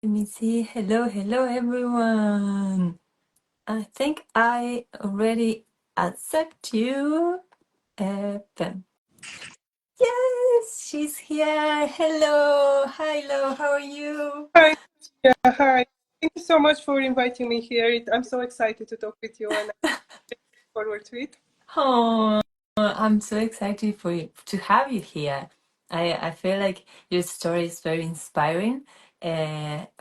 Let me see. Hello, hello, everyone. I think I already accept you. Pam. Yes, she's here. Hello, hello. How are you? Hi, yeah, hi. Thank you so much for inviting me here. I'm so excited to talk with you and I look forward to it. Oh, I'm so excited for you to have you here. I feel like your story is very inspiring.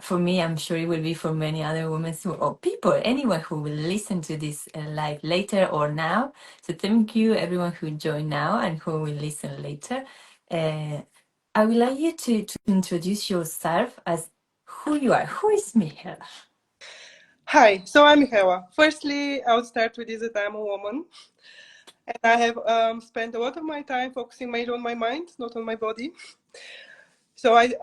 For me, I'm sure it will be for many other women or people, anyone who will listen to this live later or now. So thank you, everyone who joined now and who will listen later. Uh, I would like you to introduce yourself as who you are. Who is Mihaela? Hi, so I'm Mihaela. Firstly, I would start with this that I'm a woman and I have spent a lot of my time focusing mainly on my mind, not on my body. So I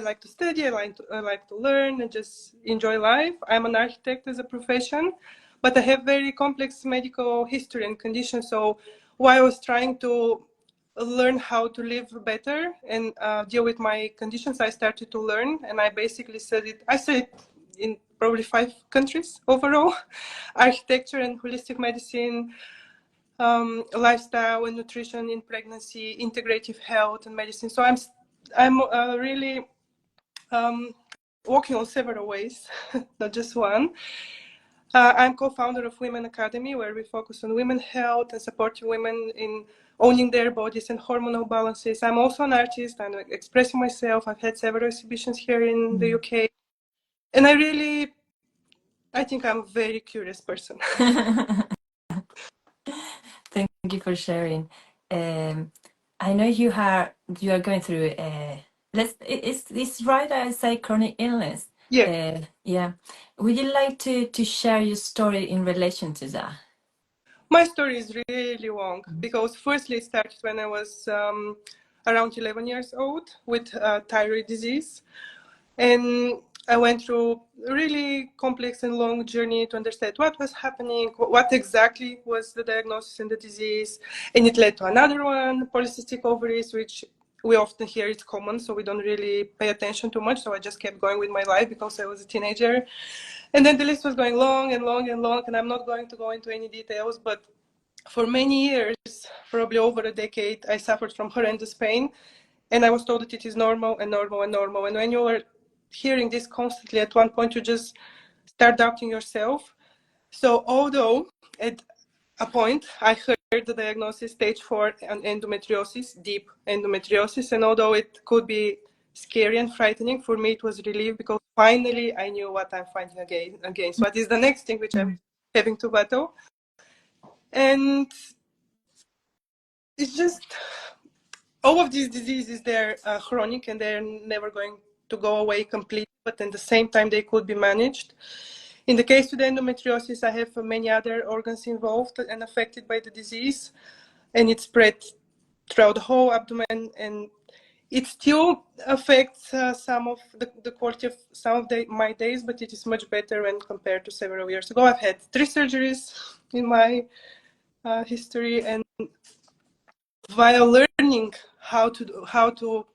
like to study, I like to learn and just enjoy life. I'm an architect as a profession, but I have very complex medical history and condition. So while I was trying to learn how to live better and deal with my conditions, I started to learn and I basically studied. I studied in probably 5 countries overall: architecture and holistic medicine, lifestyle and nutrition in pregnancy, integrative health and medicine. So I'm really um, working on several ways, not just one. I'm co-founder of Women Academy, where we focus on women health and supporting women in owning their bodies and hormonal balances. I'm also an artist. I'm expressing myself. I've had several exhibitions here in the UK, and I think I'm a very curious person. Thank you for sharing. I know you are going through it's right I say chronic illness. Yeah, Yeah. Would you like to share your story in relation to that? my story is really long because firstly it started when I was around 11 years old with thyroid disease. And I went through a really complex and long journey to understand what was happening, what exactly was the diagnosis and the disease. And it led to another one, polycystic ovaries, which we often hear it's common, so we don't really pay attention too much. So I just kept going with my life because I was a teenager. And then the list was going long and long and long, and I'm not going to go into any details, but for many years, probably over a decade, I suffered from horrendous pain, and I was told that it is normal and normal and normal. And when you are hearing this constantly, at one point you just start doubting yourself. So although at a point I heard the diagnosis stage 4 and endometriosis, deep endometriosis, and although it could be scary and frightening, for me it was relief because finally I knew what I'm fighting against. What is the next thing which I'm having to battle? And it's just all of these diseases, they're chronic and they're never going to go away completely, but at the same time they could be managed. In the case with endometriosis, I have many other organs involved and affected by the disease, and it spread throughout the whole abdomen, and it still affects some of the quality of some of my days, but it is much better when compared to several years ago. I've had 3 surgeries in my history, and while learning how to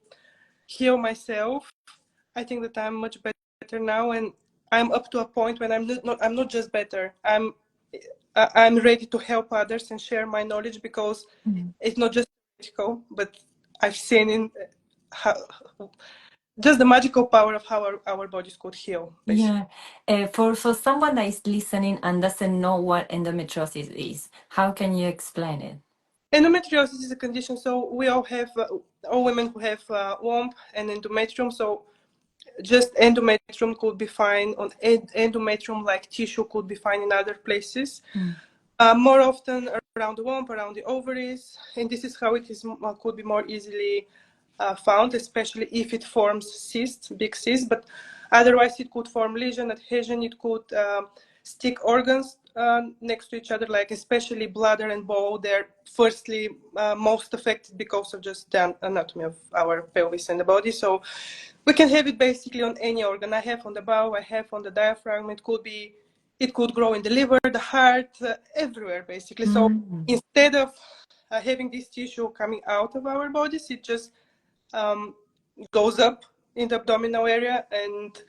heal myself, I think that I'm much better now, and I'm up to a point when I'm not just better. I'm ready to help others and share my knowledge because it's not just theoretical, but I've seen in how, just the magical power of how our bodies could heal. Basically. Yeah. For someone that is listening and doesn't know what endometriosis is, how can you explain it? Endometriosis is a condition. So we all have all women who have womb and endometrium. So just endometrium could be fine on endometrium like tissue could be fine in other places. More often around the womb, around the ovaries, and this is how it is could be more easily found, especially if it forms cysts, big cysts. But otherwise, it could form lesion, adhesion. It could stick organs next to each other, like especially bladder and bowel. They're firstly most affected because of just the anatomy of our pelvis and the body. So we can have it basically on any organ. I have on the bowel, I have on the diaphragm. It could grow in the liver, the heart, everywhere basically. So instead of having this tissue coming out of our bodies, it just goes up in the abdominal area, and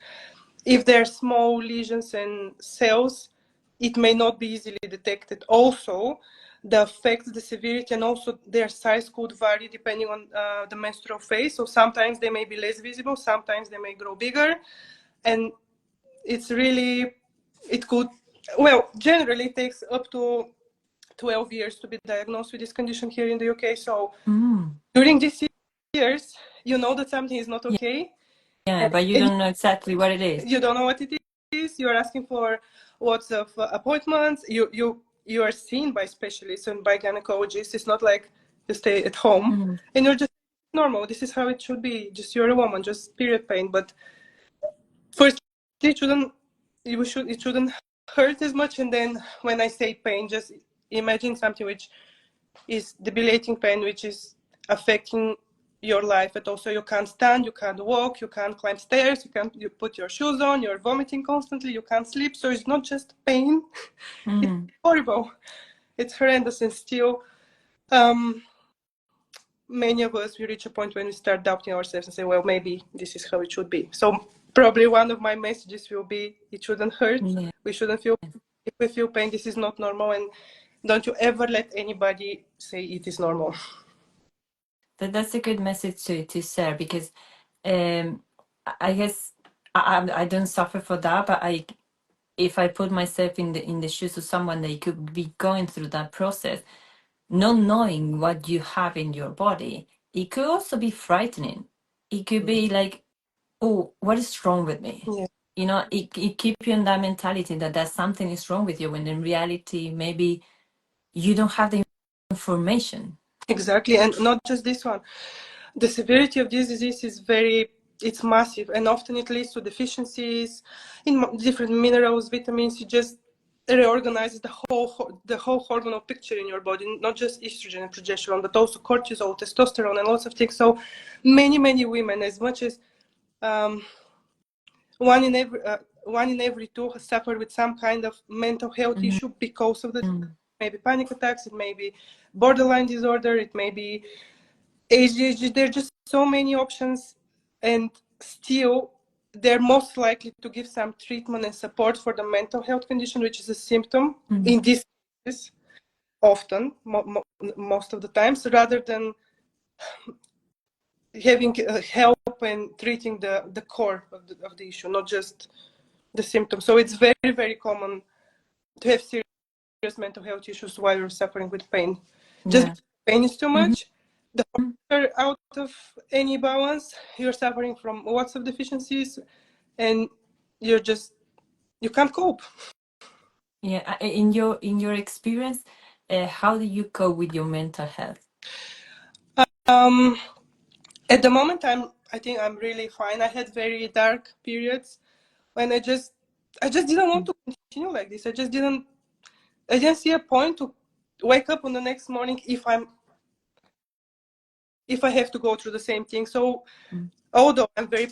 if there are small lesions and cells, it may not be easily detected. Also, the effect, the severity, and also their size could vary depending on the menstrual phase. So sometimes they may be less visible, sometimes they may grow bigger, and it's really, it could, well, generally it takes up to 12 years to be diagnosed with this condition here in the UK. So during these years, you know that something is not okay. Yeah, but you don't know exactly what it is. You don't know what it is. You're asking for lots of appointments. You are seen by specialists and by gynecologists. It's not like you stay at home and you're just normal. This is how it should be. Just you're a woman, just period pain. But first, it shouldn't hurt as much. And then when I say pain, just imagine something which is debilitating pain, which is affecting your life. But also you can't stand, you can't walk, you can't climb stairs, you put your shoes on, you're vomiting constantly, you can't sleep. So it's not just pain. It's horrible. It's horrendous. And still many of us, we reach a point when we start doubting ourselves and say, well, maybe this is how it should be. So probably one of my messages will be, it shouldn't hurt. We shouldn't feel, if we feel pain, this is not normal. And don't you ever let anybody say it is normal. That's a good message to share, because I guess I don't suffer for that, but if I put myself in the shoes of someone that could be going through that process, not knowing what you have in your body, it could also be frightening. It could be like, oh, what is wrong with me? Yeah. You know, it keeps you in that mentality that something is wrong with you, when in reality, maybe you don't have the information. Exactly. And not just this one. The severity of this disease is it's massive, and often it leads to deficiencies in different minerals, vitamins. It just reorganizes the whole hormonal picture in your body, not just estrogen and progesterone, but also cortisol, testosterone, and lots of things. So many women, as much as one in every two suffer with some kind of mental health issue because of maybe panic attacks, it may be borderline disorder, it may be ADHD. There are just so many options, and still they're most likely to give some treatment and support for the mental health condition, which is a symptom in these cases, often, most of the times, rather than having help and treating the core of the issue, not just the symptoms. So it's very common to have serious mental health issues while you're suffering with pain. Just pain is too much. The hormones are out of any balance. You're suffering from lots of deficiencies, and you can't cope. Yeah, in your experience, how do you cope with your mental health? At the moment, I think I'm really fine. I had very dark periods when I just didn't want to continue like this. I didn't see a point to wake up on the next morning if I have to go through the same thing. So although I'm a very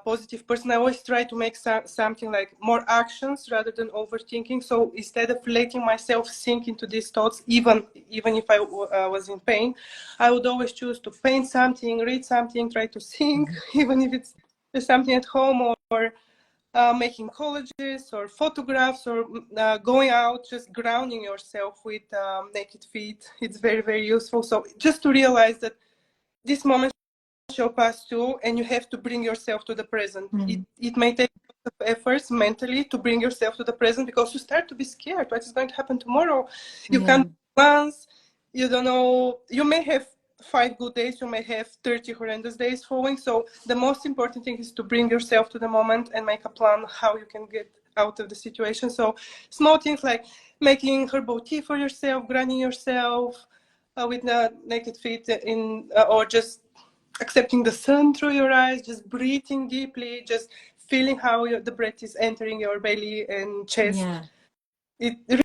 positive person, I always try to make something like more actions rather than overthinking. So instead of letting myself sink into these thoughts, even if I was in pain, I would always choose to paint something, read something, try to sing, even if it's just something at home, or making collages or photographs, or going out, just grounding yourself with naked feet. It's very useful. So just to realize that this moment shall pass too, and you have to bring yourself to the present. It may take lots of efforts mentally to bring yourself to the present, because you start to be scared. What is going to happen tomorrow? You can't plans. You don't know. You may have 5 good days. You may have 30 horrendous days following. So the most important thing is to bring yourself to the moment and make a plan how you can get out of the situation. So small things like making herbal tea for yourself, grounding yourself with naked feet or just accepting the sun through your eyes, just breathing deeply, just feeling how the breath is entering your belly and chest. Yeah. It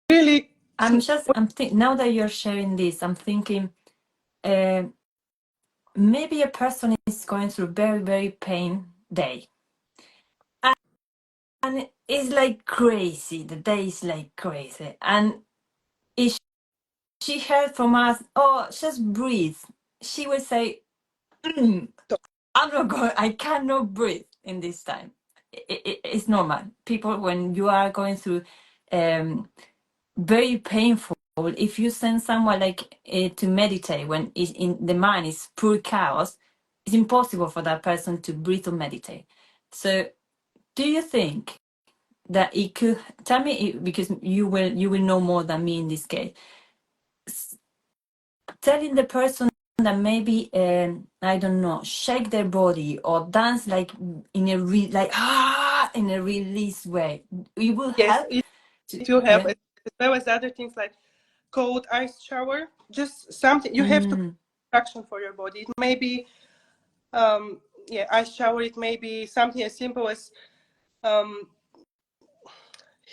really. Now that you're sharing this, I'm thinking maybe a person is going through very pain day, and it's like crazy. The day is like crazy, and if she heard from us, oh, just breathe, she will say, I'm not going, I cannot breathe in this time. It's normal. People, when you are going through very painful, if you send someone like to meditate when is in the mind is pure chaos, it's impossible for that person to breathe or meditate. So do you think that it could, tell me, because you will know more than me in this case, telling the person that maybe I don't know, shake their body or dance like in a in a release way, it will Yes, help to, it will help, yeah. as well as other things like cold ice shower. Just something you have to action for your body. It may be ice shower. It may be something as simple as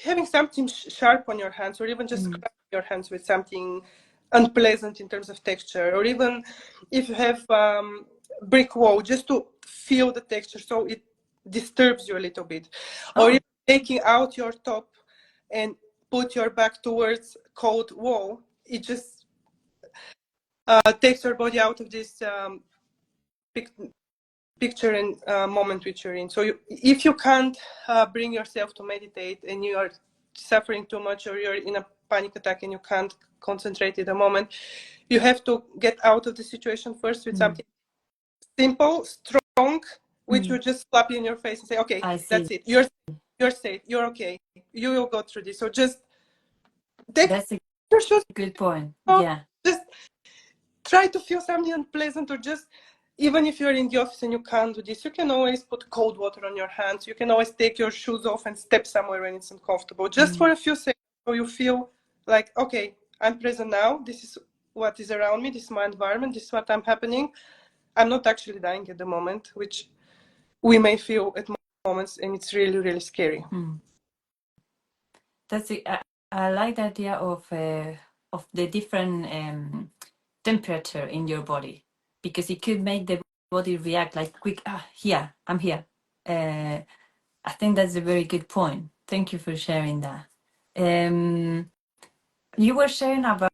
having something sharp on your hands, or even just scratching your hands with something unpleasant in terms of texture, or even if you have brick wall, just to feel the texture so it disturbs you a little bit. Or even taking out your top and put your back towards cold wall, it just takes your body out of this picture and moment which you're in. So if you can't bring yourself to meditate and you are suffering too much, or you're in a panic attack and you can't concentrate in the moment, you have to get out of the situation first with something simple, strong, which will just slap you in your face and say, okay, that's it. You're safe. You're okay. You will go through this. So just take your shoes good point. off. Yeah. Just try to feel something unpleasant, or just, even if you're in the office and you can't do this, you can always put cold water on your hands. You can always take your shoes off and step somewhere when it's uncomfortable, just for a few seconds, so you feel like, okay, I'm present now. This is what is around me. This is my environment. This is what I'm happening. I'm not actually dying at the moment, which we may feel at moments, and it's really, really scary. That's it. I like the idea of the different temperature in your body, because it could make the body react like quick. Here, I'm here. I think that's a very good point. Thank you for sharing that. You were sharing about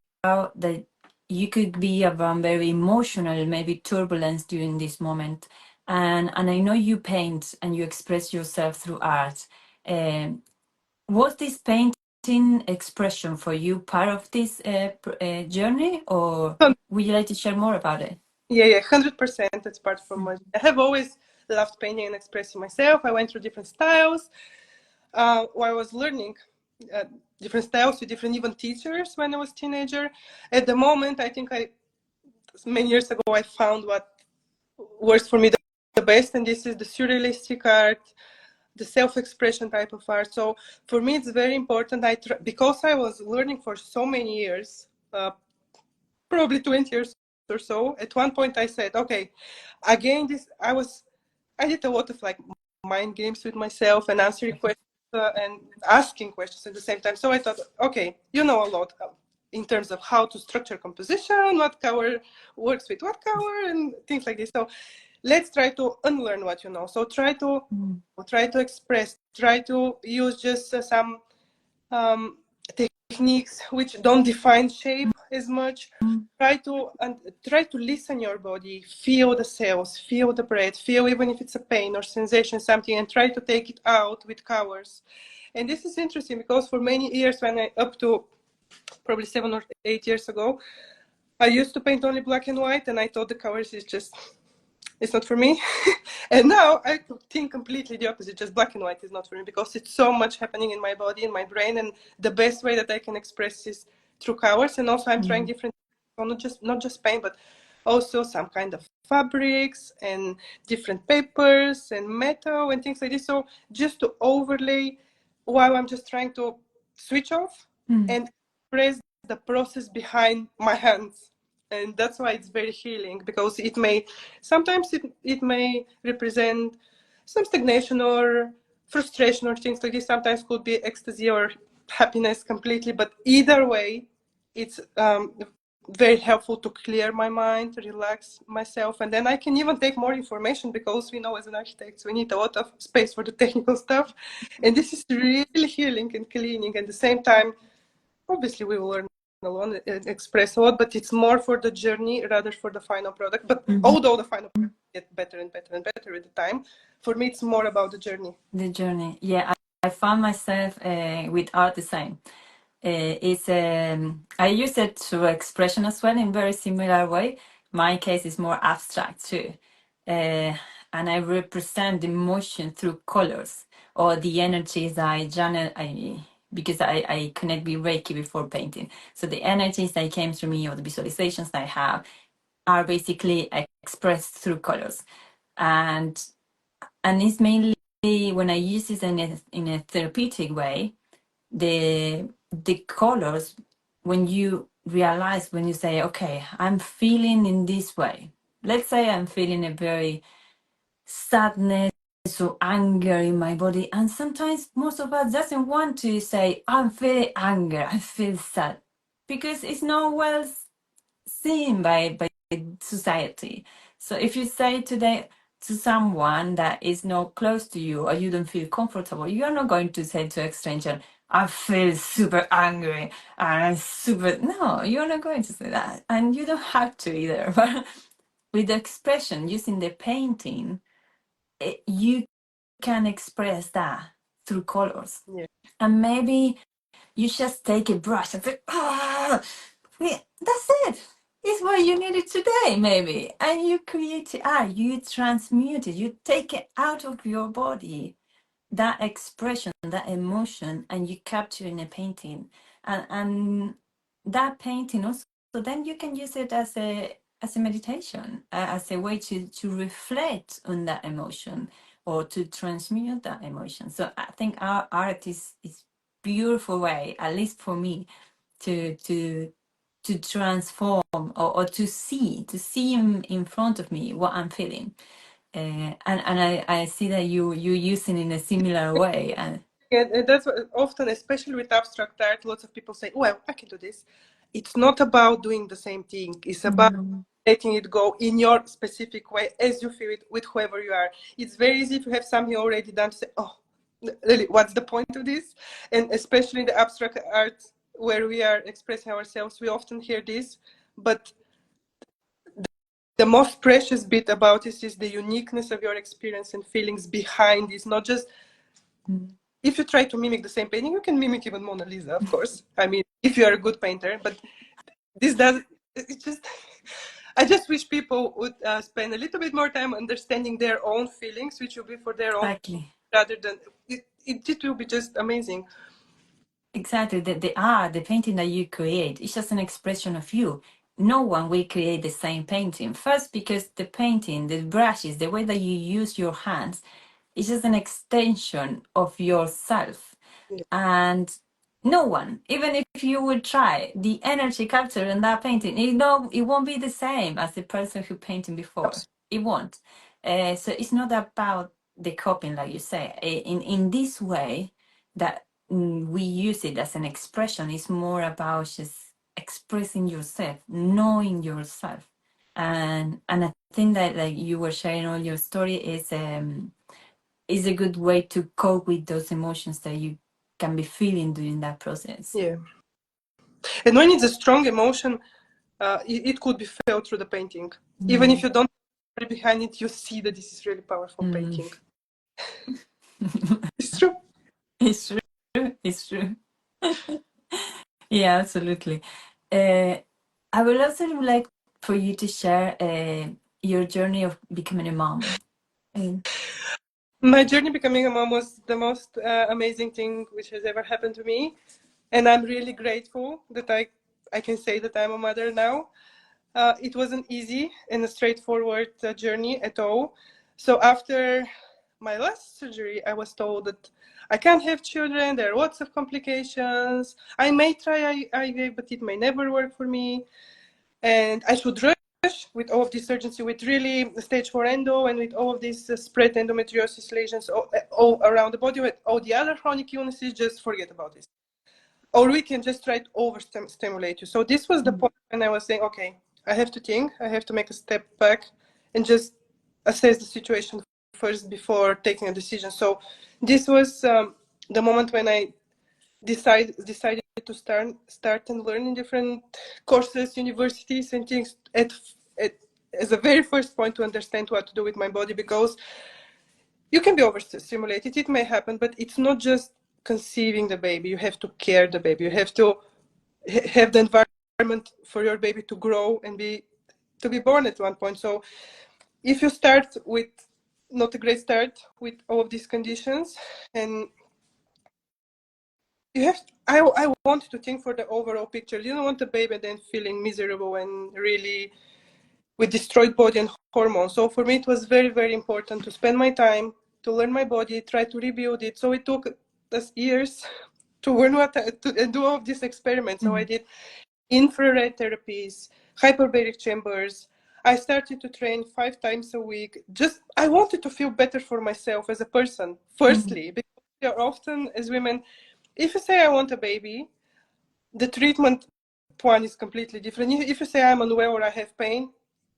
that you could be around very emotional, maybe turbulence during this moment, and I know you paint and you express yourself through art. Was this painting expression for you part of this journey, or would you like to share more about it? Yeah, 100%. It's part from my. I have always loved painting and expressing myself. I went through different styles while I was learning different styles with different even teachers when I was a teenager. At the moment, I think many years ago, I found what works for me the best, and this is the surrealistic art, the self-expression type of art. So for me, it's very important. Because I was learning for so many years, probably 20 years or so. At one point, I said, okay, again, I did a lot of like mind games with myself and answering questions and asking questions at the same time. So I thought, okay, you know a lot in terms of how to structure composition, what color works with what color, and things like this. So let's try to unlearn what you know. So try to express, try to use just some techniques which don't define shape as much. Try to listen your body, feel the cells, feel the breath, feel even if it's a pain or sensation, something, and try to take it out with colors. And this is interesting because for many years, up to probably 7 or 8 years ago, I used to paint only black and white, and I thought the colors is just, it's not for me. And now I think completely the opposite. Just black and white is not for me, because it's so much happening in my body, in my brain, and the best way that I can express is through colors. And also I'm trying different, not just paint, but also some kind of fabrics and different papers and metal and things like this. So just to overlay while I'm just trying to switch off and express the process behind my hands. And that's why it's very healing, because sometimes it may represent some stagnation or frustration or things like this. Sometimes could be ecstasy or happiness completely, but either way, it's very helpful to clear my mind, relax myself, and then I can even take more information, because we know as an architect we need a lot of space for the technical stuff, and this is really healing and cleaning. At the same time, obviously we will learn alone and express a lot, but it's more for the journey rather for the final product. But although the final get better and better and better with the time. For me, it's more about the journey. The journey. Yeah, I found myself with art the same. I use it to expression as well in very similar way. My case is more abstract too. And I represent the emotion through colors or the energies I channel, because I connect with Reiki before painting. So the energies that came through me or the visualizations that I have are basically expressed through colors. And it's mainly when I use this in a therapeutic way, the colors, when you realize, when you say, okay, I'm feeling in this way. Let's say I'm feeling a very sadness or anger in my body. And sometimes most of us doesn't want to say, I'm feeling anger, I feel sad. Because it's not well seen by society. So if you say today to someone that is not close to you or you don't feel comfortable, you're not going to say to a stranger, I feel super angry and I'm super. No, you're not going to say that. And you don't have to either. But with the expression, using the painting, you can express that through colors. Yeah. And maybe you just take a brush and say, ah, yeah, that's it. It's what you needed today, maybe. And you create art, you transmute it, you take it out of your body, that expression, that emotion, and you capture in a painting. And that painting also, so then you can use it as a meditation, as a way to reflect on that emotion or to transmute that emotion. So I think our art is beautiful way, at least for me, to transform or to see in front of me what I'm feeling. And I see that you using in a similar way. And And that's what, often, especially with abstract art, lots of people say, well, I can do this. It's not about doing the same thing. It's about letting it go in your specific way as you feel it with whoever you are. It's very easy if you have something already done to say, oh, really, what's the point of this? And especially in the abstract art where we are expressing ourselves, we often hear this. But the most precious bit about this is the uniqueness of your experience and feelings behind this, not just if you try to mimic the same painting, you can mimic even Mona Lisa, of course. I mean, if you are a good painter, but this does, it's just, I just wish people would spend a little bit more time understanding their own feelings, which will be for their own, exactly. rather than, it will be just amazing. Exactly. The art, the painting that you create, it's just an expression of you. No one will create the same painting. First, because the painting, the brushes, the way that you use your hands, it's just an extension of yourself. Yeah. And no one, even if you would try, the energy captured in that painting, it won't be the same as the person who painted before. It won't. So it's not about the copying, like you say. In this way that we use it as an expression, it's more about just expressing yourself, knowing yourself. And I think that, like you were sharing all your story, is a good way to cope with those emotions that you can be feeling during that process. Yeah. And when it's a strong emotion, it could be felt through the painting. Even if you don't behind it, you see that this is really powerful painting. It's true. It's true. It's true. Yeah, absolutely. I would also like for you to share your journey of becoming a mom. My journey becoming a mom was the most amazing thing which has ever happened to me. And I'm really grateful that I can say that I'm a mother now. It wasn't easy and a straightforward journey at all. So after my last surgery, I was told that I can't have children. There are lots of complications. I may try IVF, but it may never work for me. And I should rush with all of this urgency, with really stage 4 endo and with all of these spread endometriosis lesions all around the body, with all the other chronic illnesses, just forget about this. Or we can just try to overstimulate you. So this was the point when I was saying, okay, I have to think, I have to make a step back and just assess the situation first before taking a decision. So this was the moment when I decided to start and learn in different courses, universities, and things at as a very first point to understand what to do with my body, because you can be overstimulated. It may happen, but it's not just conceiving the baby. You have to care the baby. You have to have the environment for your baby to grow and to be born at one point. So if you start with not a great start with all of these conditions, and you have, I want to think for the overall picture. You don't want a baby then feeling miserable and really with destroyed body and hormones. So for me, it was very, very important to spend my time to learn my body, try to rebuild it. So it took us years to learn to do all of these experiments. So I did infrared therapies, hyperbaric chambers. I started to train 5 times a week. Just I wanted to feel better for myself as a person, firstly, because we are often as women, if you say I want a baby, the treatment one is completely different. If you say I'm unwell or I have pain,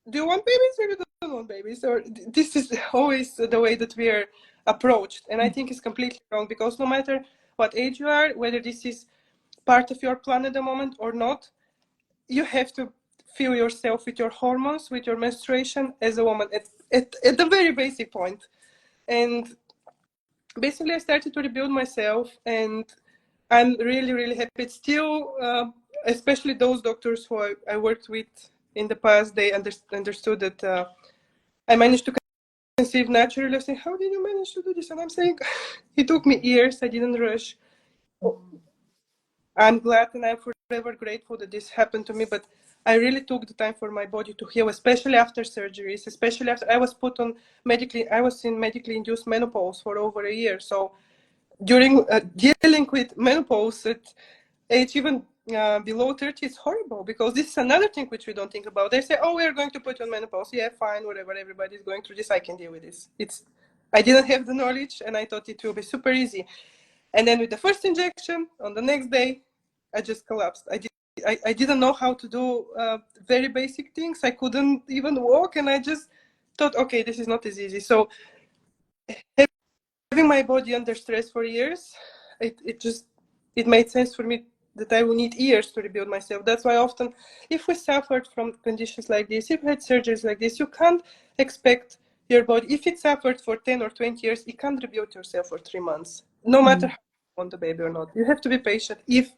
do you want babies or you don't want babies? Or this is always the way that we are approached, and I think it's completely wrong, because no matter what age you are, whether this is part of your plan at the moment or not, you have to feel yourself with your hormones, with your menstruation as a woman at the very basic point. And basically I started to rebuild myself, and I'm really, really happy. It's still, especially those doctors who I worked with in the past, they understood that I managed to conceive naturally. I say, how did you manage to do this? And I'm saying, it took me years. I didn't rush. I'm glad and I'm forever grateful that this happened to me, but I really took the time for my body to heal, especially after surgeries, especially after I was I was in medically induced menopause for over a year. So during dealing with menopause at age even below 30 is horrible, because this is another thing which we don't think about. They say, oh, we're going to put you on menopause. Yeah, fine, whatever, everybody's going through this, I can deal with this. I didn't have the knowledge, and I thought it will be super easy. And then with the first injection, on the next day, I just collapsed. I didn't know how to do very basic things. I couldn't even walk, and I just thought, okay, this is not as easy. So having my body under stress for years, it made sense for me that I will need years to rebuild myself. That's why often, if we suffered from conditions like this, if we had surgeries like this, you can't expect your body, if it suffered for 10 or 20 years, you can't rebuild yourself for 3 months, no matter how you want the baby or not. You have to be patient if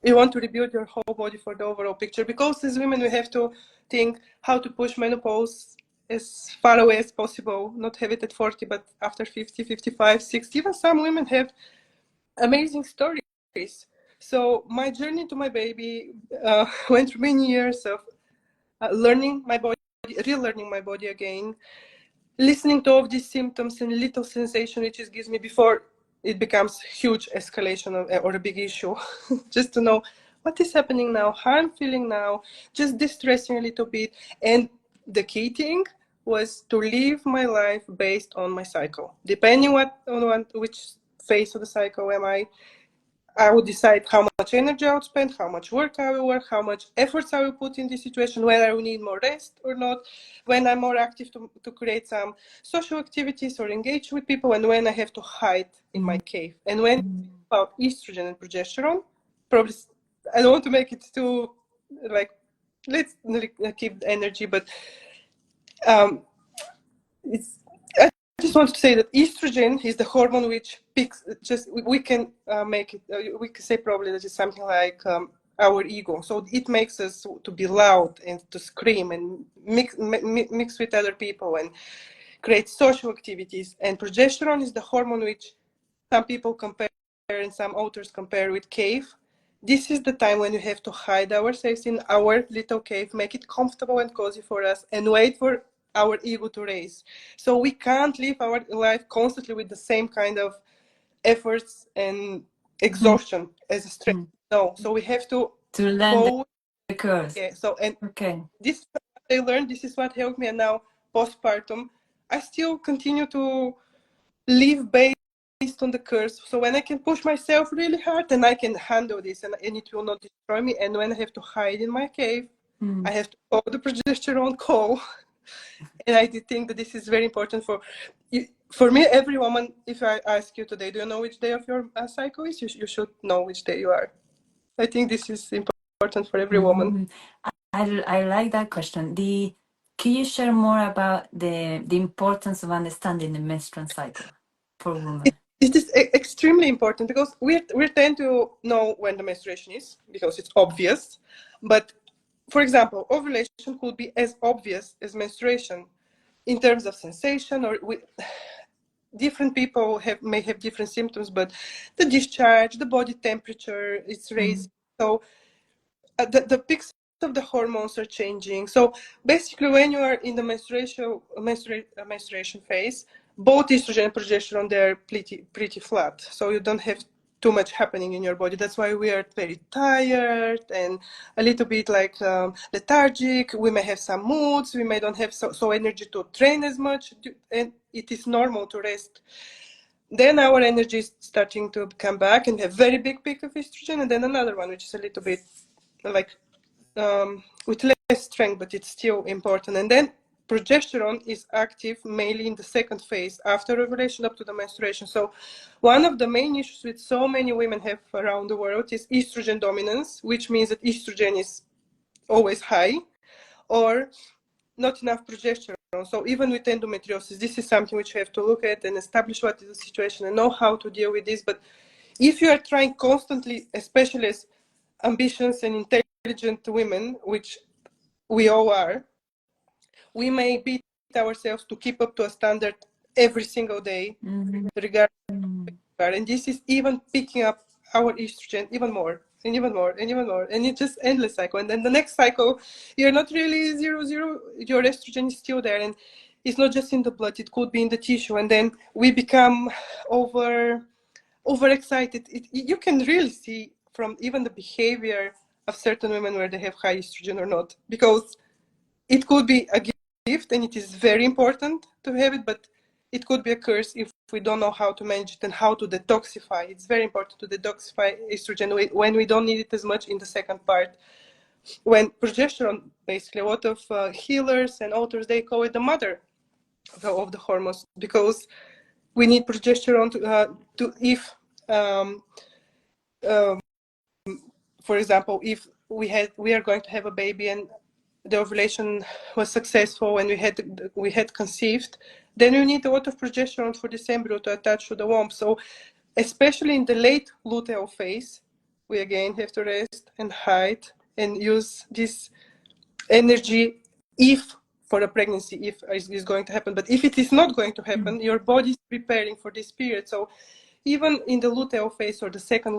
you want to rebuild your whole body for the overall picture. Because as women, we have to think how to push menopause as far away as possible, not have it at 40, but after 50, 55, 60. Even some women have amazing stories. So my journey to my baby went through many years of learning my body, relearning my body again, listening to all of these symptoms and little sensation which it gives me before it becomes huge escalation or a big issue. Just to know what is happening now, how I'm feeling now, just distressing a little bit. And the key thing was to live my life based on my cycle. Depending on which phase of the cycle am I would decide how much energy I would spend, how much work I will work, how much efforts I will put in this situation, whether I will need more rest or not, when I'm more active to create some social activities or engage with people, and when I have to hide in my cave. And when about estrogen and progesterone, probably I don't want to make it too like, let's keep the energy, but it's I just want to say that estrogen is the hormone which picks. Just we can make it. We can say probably that it's something like our ego. So it makes us to be loud and to scream and mix with other people and create social activities. And progesterone is the hormone which some people compare and some authors compare with cave. This is the time when you have to hide ourselves in our little cave, make it comfortable and cozy for us, and wait for our ego to raise. So we can't live our life constantly with the same kind of efforts and exhaustion as a stress. No, so we have to learn go. the curse. Yeah. So and Okay. this is what I learned. This is what helped me. And now postpartum, I still continue to live based on the curse. So when I can push myself really hard, then I can handle this, and it will not destroy me. And when I have to hide in my cave, I have to call the progesterone call. And I think that this is very important for me. Every woman, if I ask you today, do you know which day of your cycle is? You should know which day you are. I think this is important for every woman. I like that question. Can you share more about the importance of understanding the menstrual cycle for women? It is extremely important because we tend to know when the menstruation is because it's obvious. But for example, ovulation could be as obvious as menstruation in terms of sensation, or different people may have different symptoms, but the discharge, the body temperature, it's raising. So the peaks of the hormones are changing. So basically, when you are in the menstruation phase, both estrogen and progesterone, they're pretty flat. So you don't have too much happening in your body. That's why we are very tired and a little bit like lethargic. We may have some moods. We may don't have so energy to train as much, and it is normal to rest. Then our energy is starting to come back and have very big peak of estrogen, and then another one which is a little bit like with less strength, but it's still important. And then progesterone is active mainly in the second phase after ovulation up to the menstruation. So one of the main issues with so many women have around the world is estrogen dominance, which means that estrogen is always high or not enough progesterone. So even with endometriosis, this is something which we have to look at and establish what is the situation and know how to deal with this. But if you are trying constantly, especially as ambitious and intelligent women, which we all are, we may beat ourselves to keep up to a standard every single day, regardless of who we are. And this is even picking up our estrogen even more and even more and even more. And it's just endless cycle. And then the next cycle, you're not really 0, 0. Your estrogen is still there. And it's not just in the blood, it could be in the tissue. And then we become overexcited. You can really see from even the behavior of certain women where they have high estrogen or not, because it could be a gift and it is very important to have it, but it could be a curse if we don't know how to manage it and how to detoxify. It's very important to detoxify estrogen when we don't need it as much in the second part. When progesterone, basically a lot of healers and authors, they call it the mother of the hormones, because we need progesterone to if for example, if we are going to have a baby and the ovulation was successful and we had conceived, then you need a lot of progesterone for this embryo to attach to the womb. So especially in the late luteal phase, we again have to rest and hide and use this energy if for a pregnancy, if it is going to happen. But if it is not going to happen, your body is preparing for this period. So even in the luteal phase or the second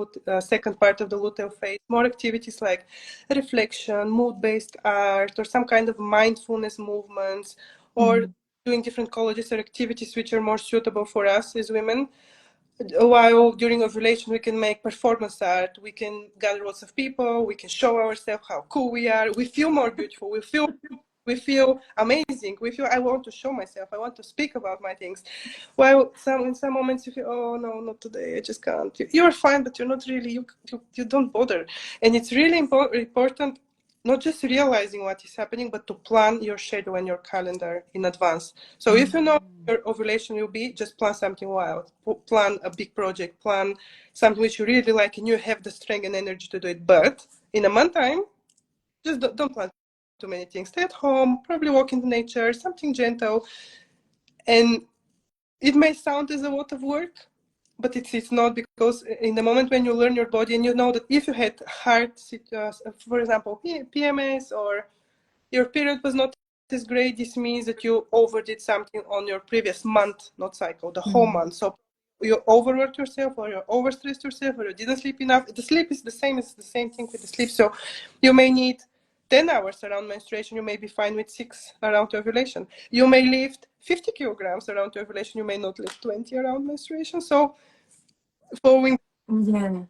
part of the luteal phase, more activities like reflection, mood-based art, or some kind of mindfulness movements, or doing different colleges or activities which are more suitable for us as women. While during ovulation we can make performance art, we can gather lots of people, we can show ourselves how cool we are, we feel more beautiful, we feel amazing, we feel I want to show myself, I want to speak about my things. While in some moments you feel, oh no, not today, I just can't. You're fine, but you're not really, you don't bother. And it's really important not just realizing what is happening, but to plan your schedule and your calendar in advance. So if you know your ovulation will be, just plan something wild, plan a big project, plan something which you really like and you have the strength and energy to do it. But in a month time, just don't plan too many things. Stay at home, probably walk in the nature, something gentle. And it may sound as a lot of work, but it's not, because in the moment when you learn your body and you know that if you had hard for example, PMS, or your period was not as great, this means that you overdid something on your previous month, not cycle, the whole month. So you overworked yourself, or you overstressed yourself, or you didn't sleep enough. The sleep is the same thing with the sleep. So you may need 10 hours around menstruation, you may be fine with 6 around ovulation. You may lift 50 kilograms around ovulation, you may not lift 20 around menstruation. So following,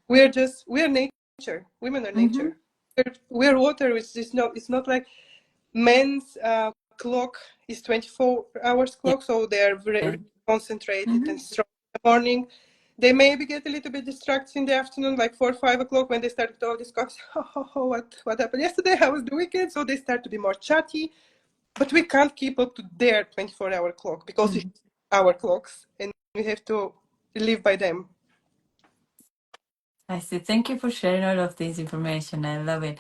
we're nature, women are nature. We're water, it's not like men's clock is 24 hours clock, so they're very concentrated and strong in the morning. They maybe get a little bit distracted in the afternoon, like 4 or 5 o'clock, when they start to all discuss, what happened yesterday, how was the weekend? So they start to be more chatty, but we can't keep up to their 24-hour clock, because it's our clocks and we have to live by them. I see. Thank you for sharing all of this information. I love it.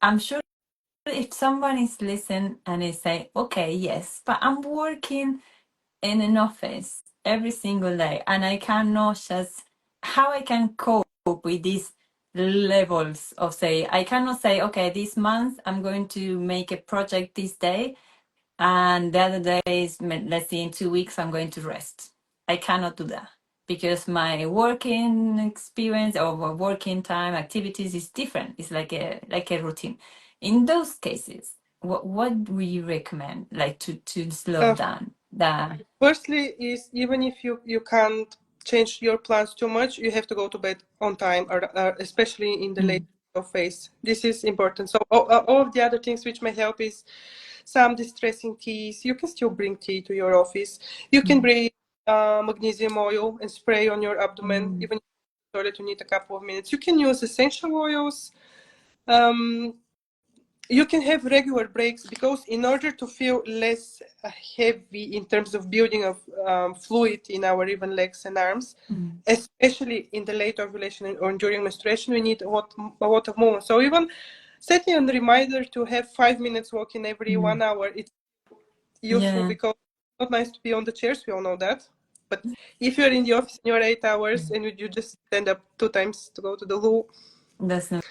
I'm sure if someone is listening and is saying, okay, yes, but I'm working in an office every single day and I cannot just, how I can cope with these levels of say, I cannot say, okay, this month I'm going to make a project this day and the other days, let's say in 2 weeks, I'm going to rest. I cannot do that because my working experience or working time activities is different. It's like a routine. In those cases, what would you recommend, like to slow Uh, down? That Firstly, is even if you can't change your plans too much, you have to go to bed on time, or especially in the late phase. This is important. So all of the other things which may help is some distressing teas. You can still bring tea to your office. You can bring magnesium oil and spray on your abdomen, even if you toilet you need a couple of minutes. You can use essential oils. You can have regular breaks because in order to feel less heavy in terms of building of fluid in our even legs and arms, especially in the late ovulation or during menstruation, we need a lot of movement. So even setting a reminder to have 5 minutes walking every 1 hour, it's useful yeah, because it's not nice to be on the chairs. We all know that. But if you're in the office and you're 8 hours and you just stand up 2 times to go to the loo, that's not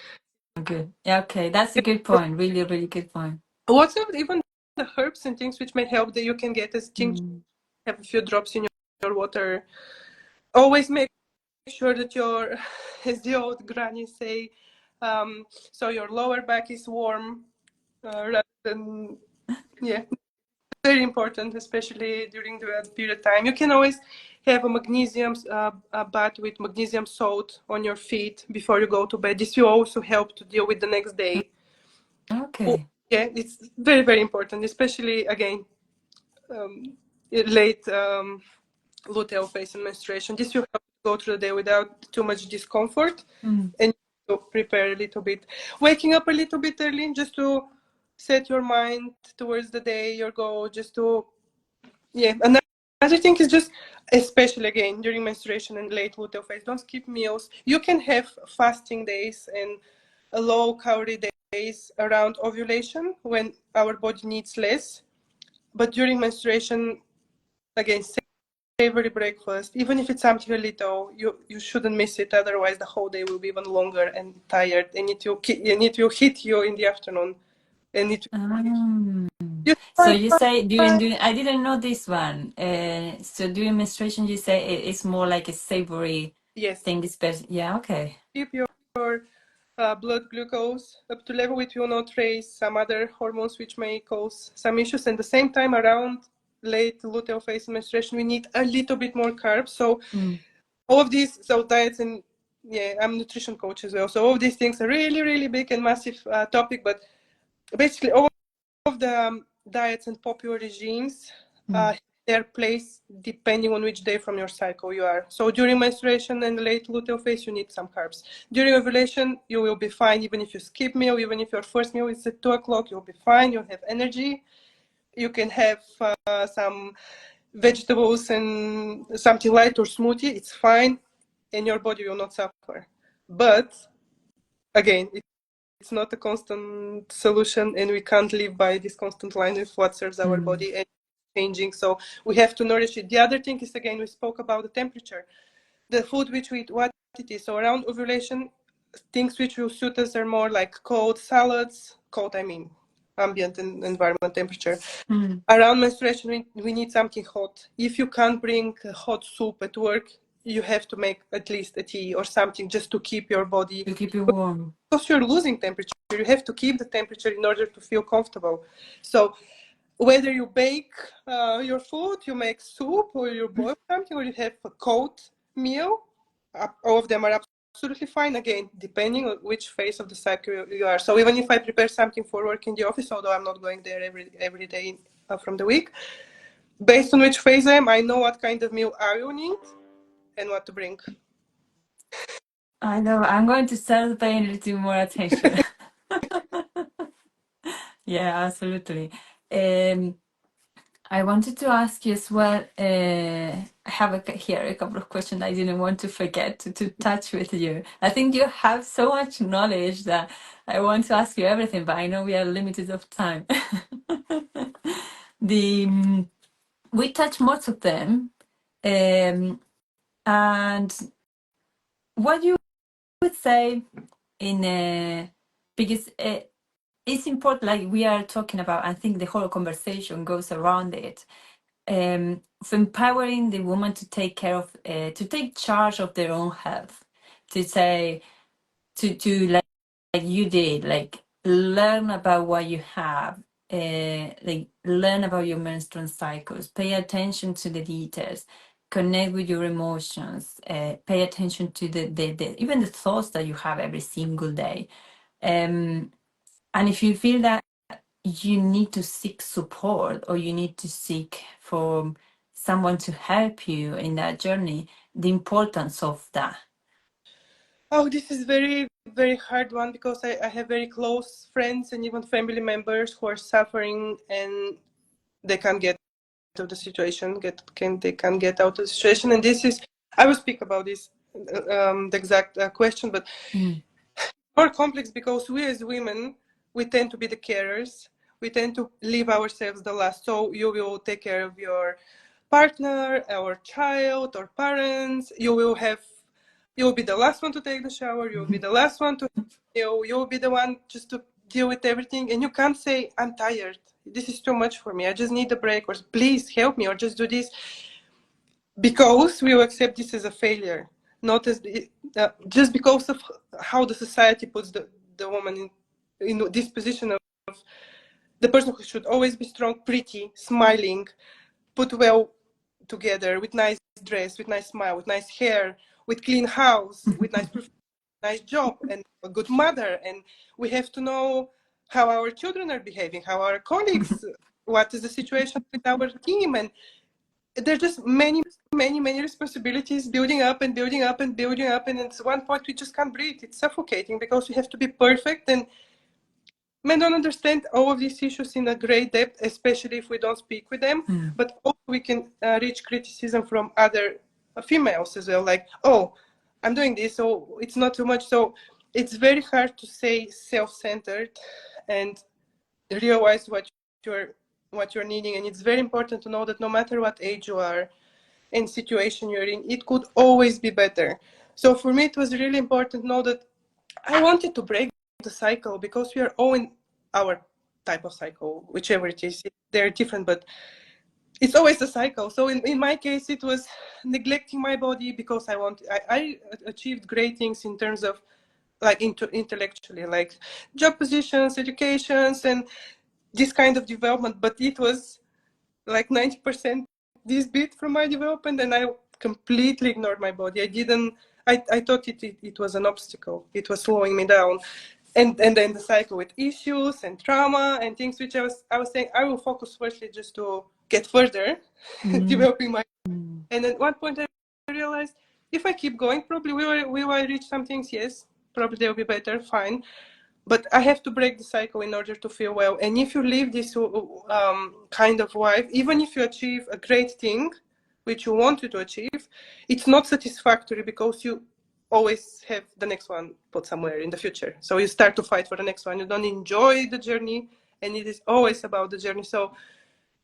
good. Yeah, okay, that's a good point. Really, really good point. what's even the herbs and things which may help that you can get as tincture, have a few drops in your water. Always make sure that your, as the old grannies say, so your lower back is warm rather than, yeah, very important, especially during the period time. You can always have a magnesium a bath with magnesium salt on your feet before you go to bed. This will also help to deal with the next day. Oh, Okay. yeah, it's very, very important, especially again, late luteal phase and menstruation. This will help you go through the day without too much discomfort and to prepare a little bit. Waking up a little bit early just to set your mind towards the day, your goal, just to, yeah. Another thing is just, especially again during menstruation and late luteal phase, don't skip meals. You can have fasting days and low calorie days around ovulation when our body needs less. But during menstruation, again, savory breakfast, even if it's something a little, you shouldn't miss it. Otherwise, the whole day will be even longer and tired, and it will hit you in the afternoon, and it. You So you say during I didn't know this one. So during menstruation, you say it's more like a savory yes, thing. Especially, yeah, okay. keep your blood glucose up to level which will not raise some other hormones which may cause some issues. And the same time around late luteal phase menstruation, we need a little bit more carbs. So all of these, so diets and, yeah, I'm a nutrition coach as well. So all of these things are really, really big and massive topic. But basically, all of the diets and popular regimes their place depending on which day from your cycle you are. So during menstruation and late luteal phase, you need some carbs. During ovulation, you will be fine even if you skip meal, even if your first meal is at 2 o'clock, you'll be fine. You'll have energy. You can have some vegetables and something light or smoothie. It's fine, and your body will not suffer. But again, it's not a constant solution, and we can't live by this constant line with what serves our body and changing. So we have to nourish it. The other thing is, again, we spoke about the temperature, the food which we eat, what it is. So around ovulation, things which will suit us are more like cold salads, cold, I mean, ambient and environment temperature. Around menstruation, we need something hot. If you can't bring a hot soup at work, you have to make at least a tea or something just to keep your body, To keep you warm. because you're losing temperature. You have to keep the temperature in order to feel comfortable. So whether you bake your food, you make soup, or you boil something, or you have a cold meal, all of them are absolutely fine. Again, depending on which phase of the cycle you are. So even if I prepare something for work in the office, although I'm not going there every day from the week, based on which phase I am, I know what kind of meal I will need and what to bring. I know. I'm going to start paying a little more attention. Yeah, absolutely. I wanted to ask you as well. I have here a couple of questions I didn't want to forget to touch with you. I think you have so much knowledge that I want to ask you everything, but I know we are limited of time. the We touch most of them, and what you would say in because it's important, like we are talking about, I think the whole conversation goes around it, for empowering the woman to take care of to take charge of their own health, to say, to like you did, like learn about what you have, like learn about your menstrual cycles, pay attention to the details, connect with your emotions, pay attention to the even the thoughts that you have every single day. And if you feel that you need to seek support, or you need to seek for someone to help you in that journey, the importance of that. Oh, this is very, very hard one, because I have very close friends and even family members who are suffering, and they can't get out of the situation. They can't get out of the situation, and this is, I will speak about this, the exact question, but more complex, because we as women, we tend to be the carers. We tend to leave ourselves the last. So you will take care of your partner, or child, or parents. You will be the last one to take the shower. You will be the last one to, you will be the one just to deal with everything. And you can't say, I'm tired. This is too much for me. I just need a break, or please help me, or just do this. Because we will accept this as a failure, not as just because of how the society puts the woman in this position of the person who should always be strong, pretty, smiling, put well together, with nice dress, with nice smile, with nice hair, with clean house, with nice job, and a good mother. And we have to know how our children are behaving, how our colleagues, what is the situation with our team. And there's just many responsibilities building up and building up and building up, and at one point we just can't breathe. It's suffocating, because we have to be perfect, and men don't understand all of these issues in a great depth, especially if we don't speak with them. But also we can reach criticism from other females as well, like, oh, I'm doing this, so it's not too much. So it's very hard to say self-centered and realize what you're needing. And it's very important to know that no matter what age you are and situation you're in, it could always be better. So for me, it was really important to know that I wanted to break the cycle, because we are all in our type of cycle, whichever it is. They're different, but it's always a cycle. So in my case, it was neglecting my body, because I achieved great things in terms of, like, intellectually, like job positions, educations, and this kind of development. But it was like 90% this bit from my development, and I completely ignored my body. I thought it was an obstacle. It was slowing me down. And then the cycle with issues and trauma and things, which I was saying, I will focus firstly just to get further developing my. And at one point I realized, if I keep going, probably will I reach some things? Yes, probably they'll be better, fine. But I have to break the cycle in order to feel well. And if you live this kind of life, even if you achieve a great thing, which you wanted to achieve, it's not satisfactory, because you always have the next one put somewhere in the future. So you start to fight for the next one. You don't enjoy the journey, and it is always about the journey. So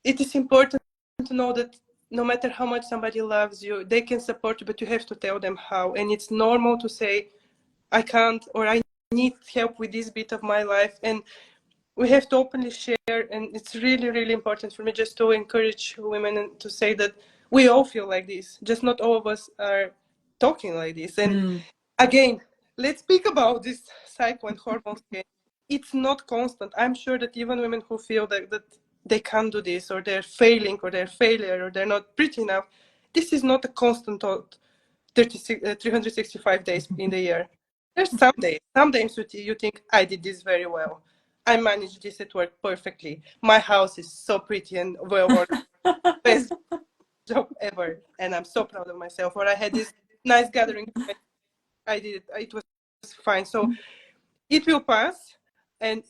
it is important to know that no matter how much somebody loves you, they can support you, but you have to tell them how. And it's normal to say, I can't, or I need help with this bit of my life. And we have to openly share. And it's really, really important for me just to encourage women and to say that we all feel like this, just not all of us are talking like this. And again, let's speak about this cycle and hormones. It's not constant. I'm sure that even women who feel that they can't do this, or they're failing, or they're failure, or they're not pretty enough, this is not a constant thought 365 days in the year. There's some days you think, I did this very well. I managed this at work perfectly. My house is so pretty and well organized. Best job ever. And I'm so proud of myself. Or I had this nice gathering. I did it. It was fine. So it will pass. And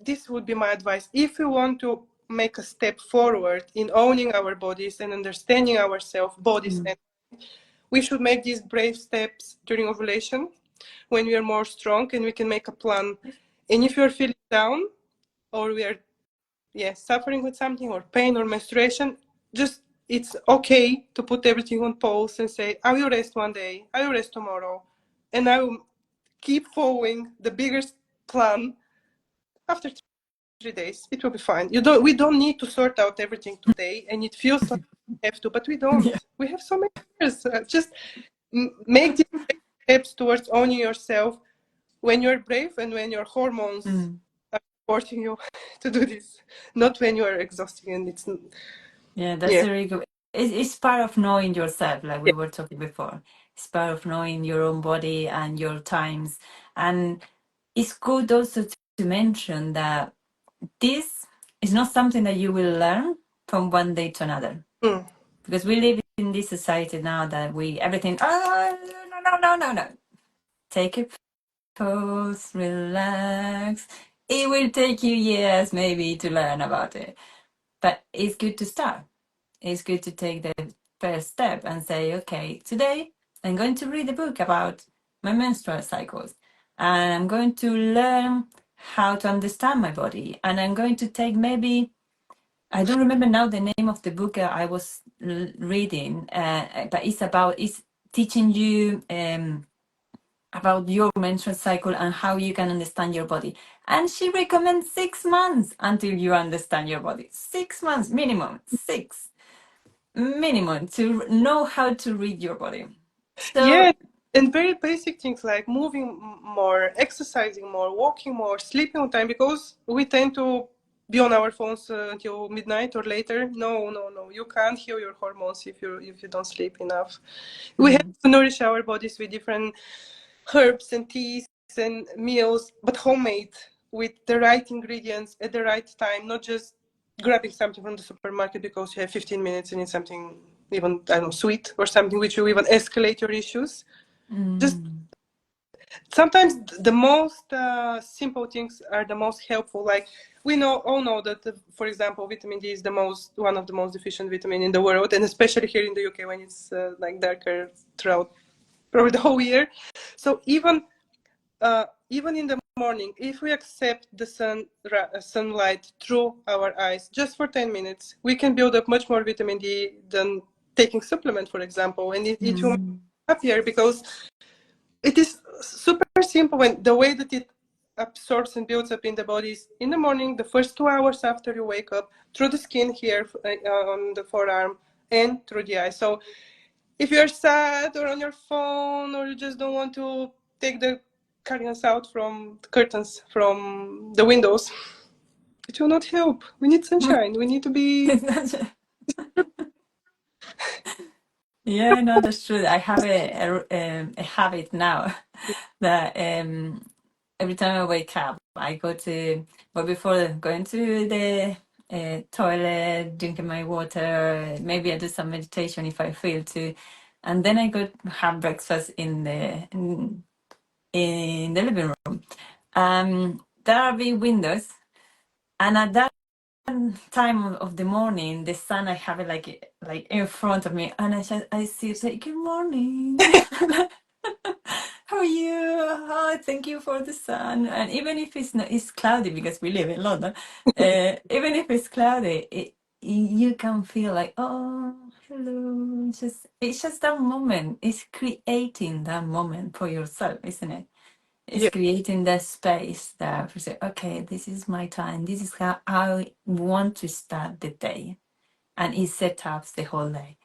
this would be my advice. If we want to make a step forward in owning our bodies and understanding ourselves, bodies, and we should make these brave steps during ovulation. when we are more strong and we can make a plan. And if you're feeling down, or we are suffering with something, or pain or menstruation, just it's okay to put everything on pause and say, I will rest one day, I will rest tomorrow, and I will keep following the biggest plan. After 3 days it will be fine. We don't need to sort out everything today, and it feels like we have to, but we don't. Yeah. We have so many years. Just make these steps towards owning yourself when you're brave and when your hormones are supporting you to do this, not when you are exhausted and it's Yeah, that's a really good. It's part of knowing yourself, like we yeah. were talking before. It's part of knowing your own body and your times. And it's good also to mention that this is not something that you will learn from one day to another. Mm. Because we live in this society now that everything, oh, no. Take a pause, relax. It will take you years maybe to learn about it. But it's good to start. It's good to take the first step and say, okay, today I'm going to read a book about my menstrual cycles. And I'm going to learn how to understand my body. And I'm going to take maybe, I don't remember now the name of the book I was reading, but it's teaching you about your menstrual cycle and how you can understand your body. And she recommends 6 months until you understand your body. 6 months minimum, minimum to know how to read your body. So Yeah, and very basic things like moving more, exercising more, walking more, sleeping on time, because we tend to be on our phones until midnight or later. No, you can't heal your hormones if you don't sleep enough. We have to nourish our bodies with different herbs and teas and meals, but homemade, with the right ingredients at the right time, not just grabbing something from the supermarket because you have 15 minutes and it's something even, I don't know, sweet or something which will even escalate your issues. Just sometimes the most simple things are the most helpful. Like we all know that, for example, vitamin D is one of the most deficient vitamin in the world, and especially here in the UK when it's like darker throughout probably the whole year. So even in the morning, if we accept the sunlight through our eyes just for 10 minutes, we can build up much more vitamin D than taking supplement, for example, and it will make you happier, because it is super simple. When the way that it absorbs and builds up in the body is in the morning, the first 2 hours after you wake up, through the skin here on the forearm and through the eye. So if you're sad or on your phone, or you just don't want to take the curtains from the windows, it will not help. We need sunshine. We need to be. yeah, no, that's true. I have a habit now that every time I wake up, I go to, but before going to the toilet, drinking my water, maybe I do some meditation if I feel to, and then I go have breakfast in the living room. There are big windows, and at that time of the morning, the sun I have it like in front of me, and I see it say, "Good morning." How are you? Oh, thank you for the sun. And even if it's cloudy, because we live in London, even if it's cloudy, you can feel like, oh, hello. It's just that moment. It's creating that moment for yourself, isn't it? It's Yeah. creating that space that you say, okay, this is my time. This is how I want to start the day, and it sets up the whole day.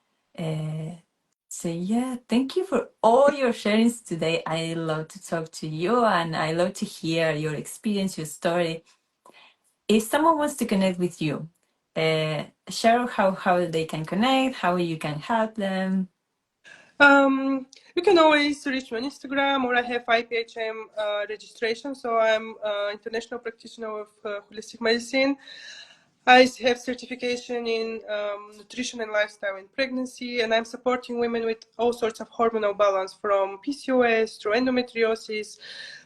So yeah, thank you for all your sharings today. I love to talk to you, and I love to hear your experience, your story. If someone wants to connect with you, share how they can connect, how you can help them. You can always reach me on Instagram, or I have IPHM registration. So I'm international practitioner of holistic medicine. I have certification in nutrition and lifestyle in pregnancy, and I'm supporting women with all sorts of hormonal balance, from PCOS through endometriosis.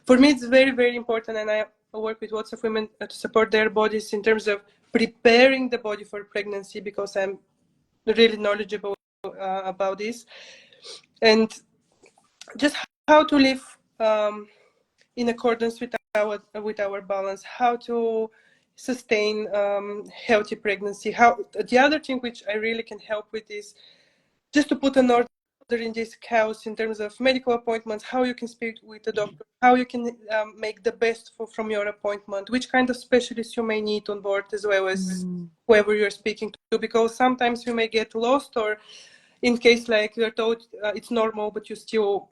For me, it's very, very important, and I work with lots of women to support their bodies in terms of preparing the body for pregnancy, because I'm really knowledgeable about this, and just how to live in accordance with our balance, how to sustain healthy pregnancy. How the other thing which I really can help with is just to put an order in this house in terms of medical appointments, how you can speak with the doctor, how you can make the best from your appointment, which kind of specialist you may need on board, as well as whoever you're speaking to, because sometimes you may get lost, or in case like you're told it's normal but you still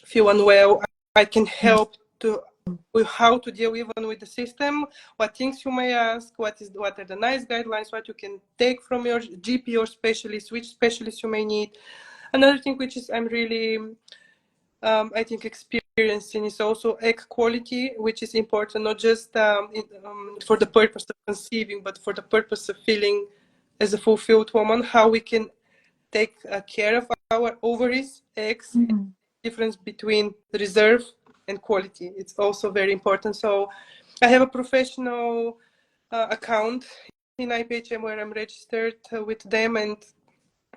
feel unwell, I can help to with how to deal even with the system, what things you may ask, what are the nice guidelines, what you can take from your GP or specialist, which specialist you may need. Another thing which is I'm really I think experiencing is also egg quality, which is important, not just for the purpose of conceiving, but for the purpose of feeling as a fulfilled woman, how we can take care of our ovaries, eggs, difference between reserve and quality. It's also very important. So I have a professional account in IPHM where I'm registered with them, and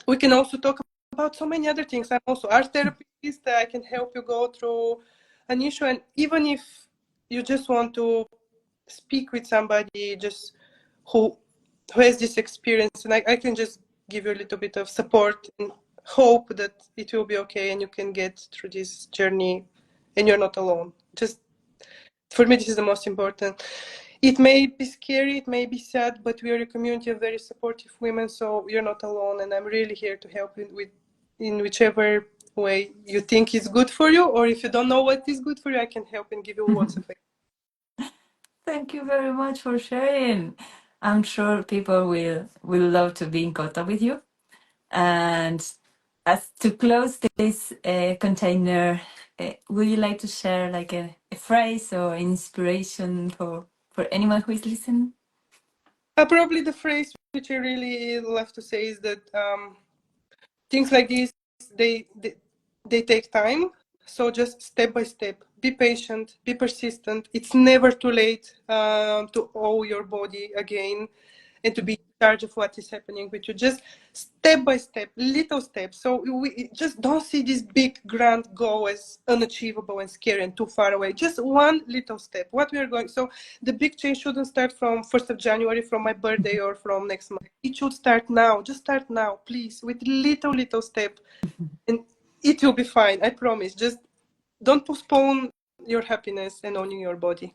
we can also talk about so many other things. I'm also art therapist. I can help you go through an issue, and even if you just want to speak with somebody just who has this experience, and I can just give you a little bit of support and hope that it will be okay and you can get through this journey and you're not alone. Just for me, this is the most important. It may be scary, it may be sad, but we are a community of very supportive women, so you're not alone, and I'm really here to help you in whichever way you think is good for you, or if you don't know what is good for you, I can help and give you lots of advice. Thank you very much for sharing. I'm sure people will love to be in contact with you. And as to close this container, would you like to share like a phrase or inspiration for anyone who is listening? Probably the phrase which I really love to say is that things like this, they take time. So just step by step, be patient, be persistent. It's never too late to owe your body again and to be in charge of what is happening with you. Just step by step, little steps. So we just don't see this big grand goal as unachievable and scary and too far away. Just one little step. What we are going. So the big change shouldn't start from 1st of January, from my birthday, or from next month. It should start now. Just start now, please, with little step, and it will be fine. I promise. Just don't postpone your happiness and owning your body.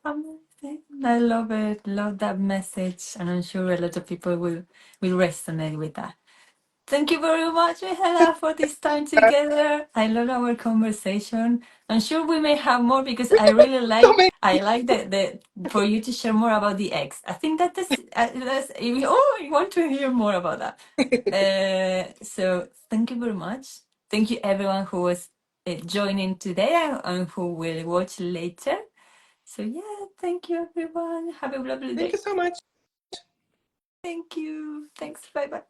Amazing. I love it. Love that message, and I'm sure a lot of people will resonate with that. Thank you very much, Mihaela, for this time together. I love our conversation. I'm sure we may have more because I really So I like the for you to share more about the eggs. I think that's oh, I want to hear more about that. So thank you very much. Thank you everyone who was joining today and who will watch later. So yeah, thank you everyone. Have a lovely Thank day. you so much. Thank you. Thanks. Bye bye.